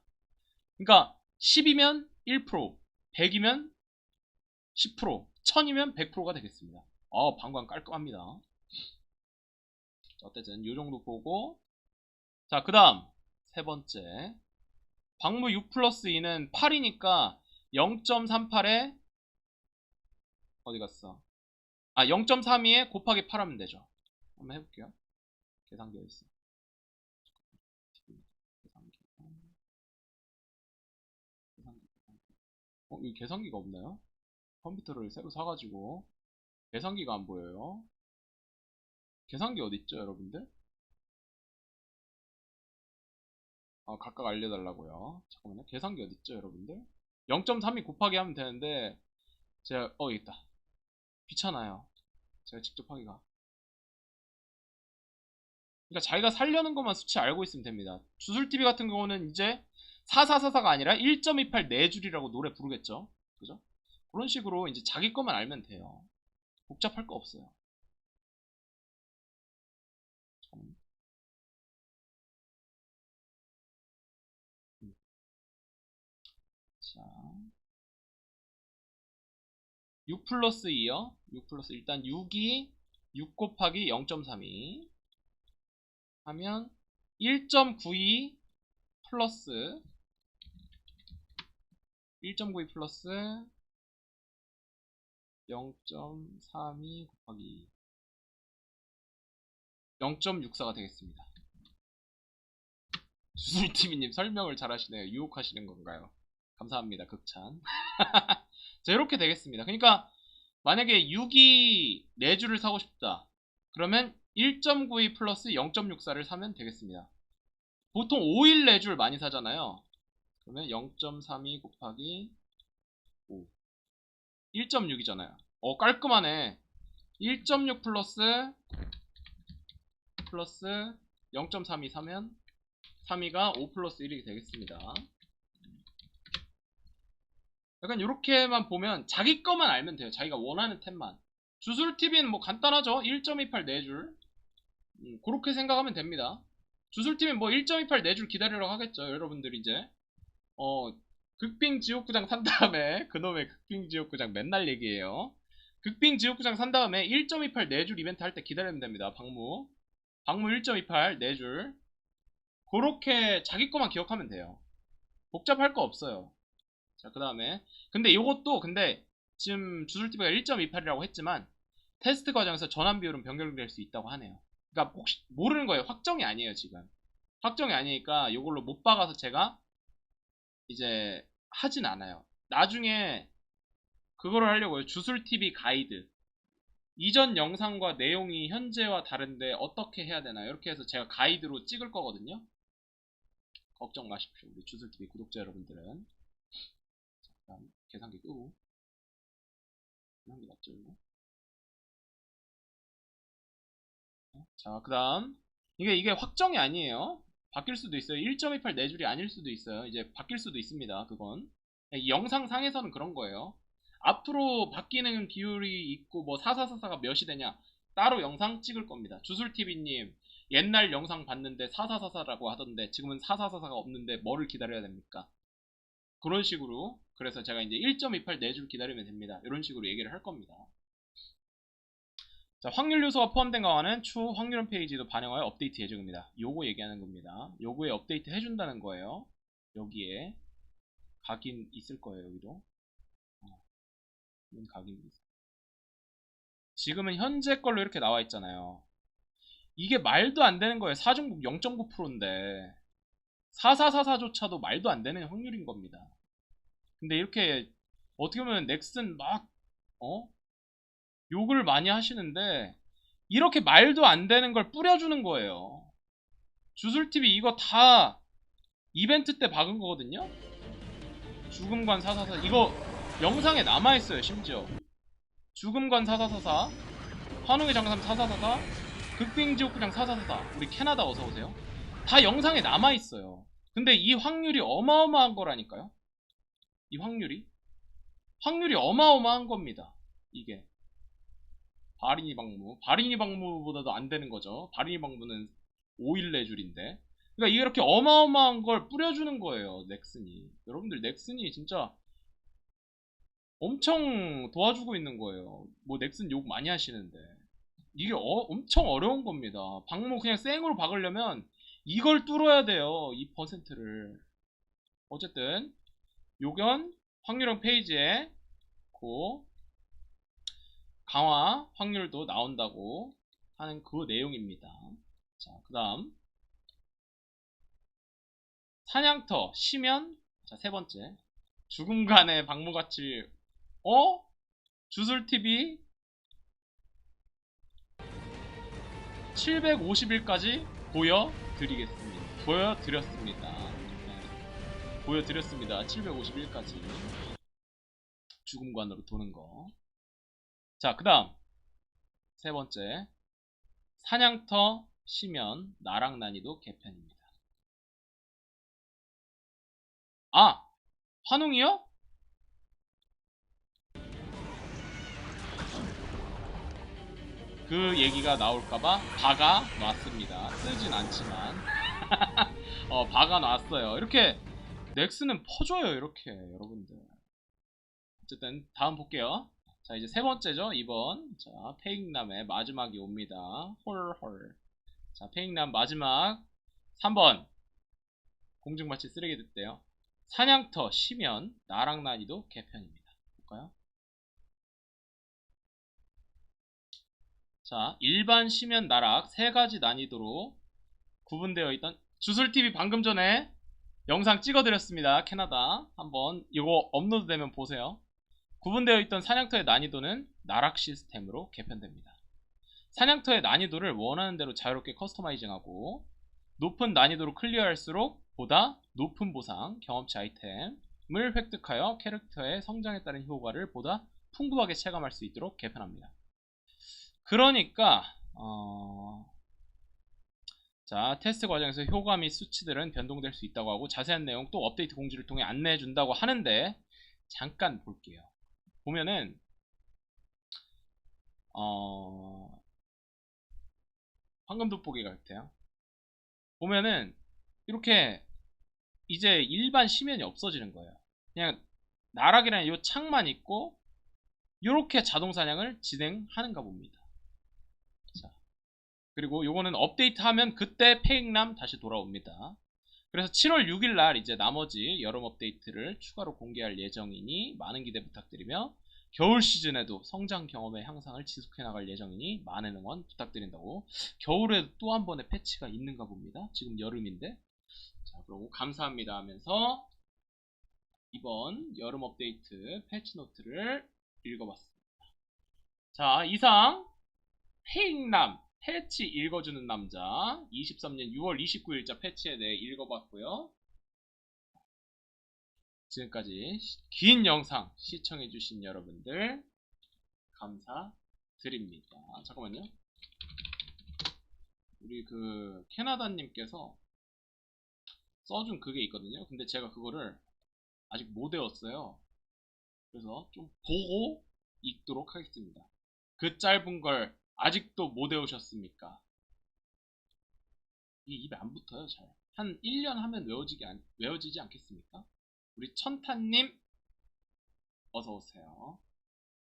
그러니까 10이면 1%, 100이면 10%, 1000이면 100%가 되겠습니다. 방광 깔끔합니다. 자, 어쨌든 요 정도 보고, 자, 그 다음 세 번째, 방무 6 플러스 2는 8이니까 0.38에 어디 갔어? 0.32에 곱하기 8 하면 되죠. 한번 해볼게요. 계산기 어디 있어? 여기 계산기가 없나요? 컴퓨터를 새로 사가지고 계산기가 안 보여요. 계산기 어디 있죠, 여러분들? 각각 알려달라고요. 잠깐만요. 계산기 어디 있죠, 여러분들? 0.32 곱하기 하면 되는데 제가 여기 있다. 귀찮아요. 제가 직접 하기가. 그러니까 자기가 살려는 것만 수치 알고 있으면 됩니다. 주술TV 같은 경우는 이제 4444가 아니라 1.28 4줄이라고 노래 부르겠죠. 그죠? 그런 식으로 이제 자기 것만 알면 돼요. 복잡할 거 없어요. 자, 6 플러스 2요. 6 플러스 일단 6이 6 곱하기 0.32 하면 1.92 플러스 1.92 플러스 0.32 곱하기 0.64가 되겠습니다. 주술TV님 설명을 잘 하시네요. 유혹하시는 건가요? 감사합니다. 극찬. 자, 이렇게 되겠습니다. 그러니까 만약에 6이 4줄을 사고 싶다. 그러면 1.92 플러스 0.64를 사면 되겠습니다. 보통 5일 4줄 많이 사잖아요. 그러면 0.32 곱하기 5 1.6이잖아요. 깔끔하네. 1.6 플러스 0.32 사면 3위가 5 플러스 1이 되겠습니다. 약간 이렇게만 보면 자기 거만 알면 돼요. 자기가 원하는 템만. 주술TV는 뭐 간단하죠. 1.28 4줄. 그렇게 생각하면 됩니다. 주술TV는 뭐 1.28 4줄 기다리라고 하겠죠. 여러분들이 이제 극빙 지옥구장 산 다음에 그놈의 극빙 지옥구장 맨날 얘기해요. 극빙 지옥구장 산 다음에 1.28 4줄 이벤트 할 때 기다리면 됩니다. 방무 1.28 4줄. 그렇게 자기 거만 기억하면 돼요. 복잡할 거 없어요. 자, 그 다음에 근데 이것도 지금 주술TV가 1.28이라고 했지만 테스트 과정에서 전환 비율은 변경될 수 있다고 하네요. 그러니까 혹시 모르는 거예요. 확정이 아니에요. 지금 확정이 아니니까 이걸로 못 박아서 제가 이제 하진 않아요. 나중에 그거를 하려고요. 주술TV 가이드. 이전 영상과 내용이 현재와 다른데 어떻게 해야 되나 이렇게 해서 제가 가이드로 찍을 거거든요. 걱정 마십시오. 우리 주술TV 구독자 여러분들은. 잠깐 계산기 끄고. 계산기 맞죠 이거? 자, 그 다음 이게 확정이 아니에요. 바뀔 수도 있어요. 1.28 4줄이 아닐 수도 있어요. 이제 바뀔 수도 있습니다. 그건 이 영상상에서는 그런 거예요. 앞으로 바뀌는 비율이 있고 뭐 4444가 몇이 되냐 따로 영상 찍을 겁니다. 주술TV님 옛날 영상 봤는데 4444라고 하던데 지금은 4444가 없는데 뭐를 기다려야 됩니까? 그런 식으로. 그래서 제가 이제 1.28 4줄 기다리면 됩니다. 이런 식으로 얘기를 할 겁니다. 자, 확률 요소가 포함된 강화는 추후 확률원 페이지도 반영하여 업데이트 예정입니다. 요거 얘기하는 겁니다. 요거에 업데이트 해준다는 거예요. 여기에 각인 있을 거예요. 여기도 각인 있어요. 지금은 현재 걸로 이렇게 나와 있잖아요. 이게 말도 안 되는 거예요. 사중국 0.9%인데 4444조차도 말도 안 되는 확률인 겁니다. 근데 이렇게 어떻게 보면 넥슨 막 욕을 많이 하시는데 이렇게 말도 안 되는 걸 뿌려주는 거예요. 주술TV 이거 다 이벤트 때 박은 거거든요. 죽음관 444 이거 영상에 남아있어요. 심지어 죽음관 4444 환웅의 장삼 4444 극빙지옥구장 4444 우리 캐나다 어서오세요. 다 영상에 남아있어요. 근데 이 확률이 어마어마한 거라니까요. 이 확률이 어마어마한 겁니다. 이게 바리니 방무보다도 안 되는 거죠. 바리니 방무는 5일 4줄인데 그러니까 이렇게 어마어마한 걸 뿌려주는 거예요, 넥슨이. 여러분들, 넥슨이 진짜 엄청 도와주고 있는 거예요. 뭐 넥슨 욕 많이 하시는데 이게 엄청 어려운 겁니다. 박모 그냥 생으로 박으려면 이걸 뚫어야 돼요. 이 퍼센트를. 어쨌든 요견 확률형 페이지에 그 강화 확률도 나온다고 하는 그 내용입니다. 자, 그 다음 사냥터 시면. 자, 세 번째 죽음간의 박모같이 주술TV 750일까지 보여드렸습니다. 보여드렸습니다. 750일까지 죽음관으로 도는 거. 자, 그 다음 세 번째 사냥터 시면 나락 난이도 개편입니다. 아! 환웅이요? 그 얘기가 나올까봐 박아놨습니다. 쓰진 않지만 박아놨어요. 이렇게 넥슨은 퍼줘요. 이렇게 여러분들. 어쨌든 다음 볼게요. 자, 이제 세 번째죠. 2번. 자, 페익남의 마지막이 옵니다. 홀. 자, 페익남 마지막 3번 공중마치 쓰레기 됐대요. 사냥터 시면 나락 난이도 개편입니다. 볼까요? 자, 일반 시면 나락 세 가지 난이도로 구분되어 있던 주술TV 방금 전에 영상 찍어드렸습니다. 캐나다. 한번 이거 업로드 되면 보세요. 구분되어 있던 사냥터의 난이도는 나락 시스템으로 개편됩니다. 사냥터의 난이도를 원하는 대로 자유롭게 커스터마이징하고 높은 난이도로 클리어할수록 보다 높은 보상, 경험치 아이템을 획득하여 캐릭터의 성장에 따른 효과를 보다 풍부하게 체감할 수 있도록 개편합니다. 그러니까 자, 테스트 과정에서 효과 및 수치들은 변동될 수 있다고 하고 자세한 내용 또 업데이트 공지를 통해 안내해 준다고 하는데 잠깐 볼게요. 보면은 황금 돋보기 같아요. 보면은 이렇게 이제 일반 시면이 없어지는 거예요. 그냥 나락이라는 이 창만 있고 이렇게 자동 사냥을 진행하는가 봅니다. 자, 그리고 요거는 업데이트하면 그때 페익남 다시 돌아옵니다. 그래서 7월 6일날 이제 나머지 여름 업데이트를 추가로 공개할 예정이니 많은 기대 부탁드리며 겨울 시즌에도 성장 경험의 향상을 지속해 나갈 예정이니 많은 응원 부탁드린다고. 겨울에 또 한 번의 패치가 있는가 봅니다. 지금 여름인데. 자, 그리고 감사합니다 하면서 이번 여름 업데이트 패치 노트를 읽어봤습니다. 자, 이상 페익남 패치 읽어주는 남자 23년 6월 29일자 패치에 대해 읽어봤고요. 지금까지 긴 영상 시청해주신 여러분들 감사드립니다. 잠깐만요. 우리 그 캐나다님께서 써준 그게 있거든요. 근데 제가 그거를 아직 못 외웠어요. 그래서 좀 보고 읽도록 하겠습니다. 그 짧은 걸 아직도 못 외우셨습니까? 이 입에 안 붙어요. 잘. 한 1년 하면 외워지지 않겠습니까? 우리 천타님 어서오세요.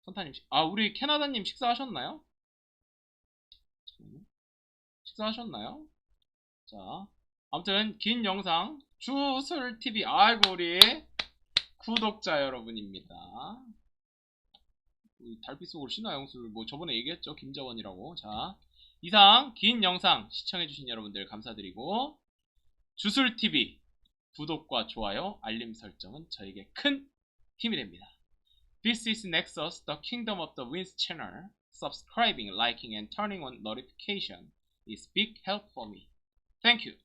천타님 우리 캐나다님 식사하셨나요? 식사하셨나요? 자, 아무튼 긴 영상 주술TV 아이고 우리 구독자 여러분입니다. 달빛 속으로 신화영술 뭐 저번에 얘기했죠. 김자원이라고. 자, 이상 긴 영상 시청해주신 여러분들 감사드리고 주술TV 구독과 좋아요 알림 설정은 저에게 큰 힘이 됩니다. This is Nexus, the Kingdom of the Winds channel. Subscribing, liking and turning on notification is big help for me. Thank you.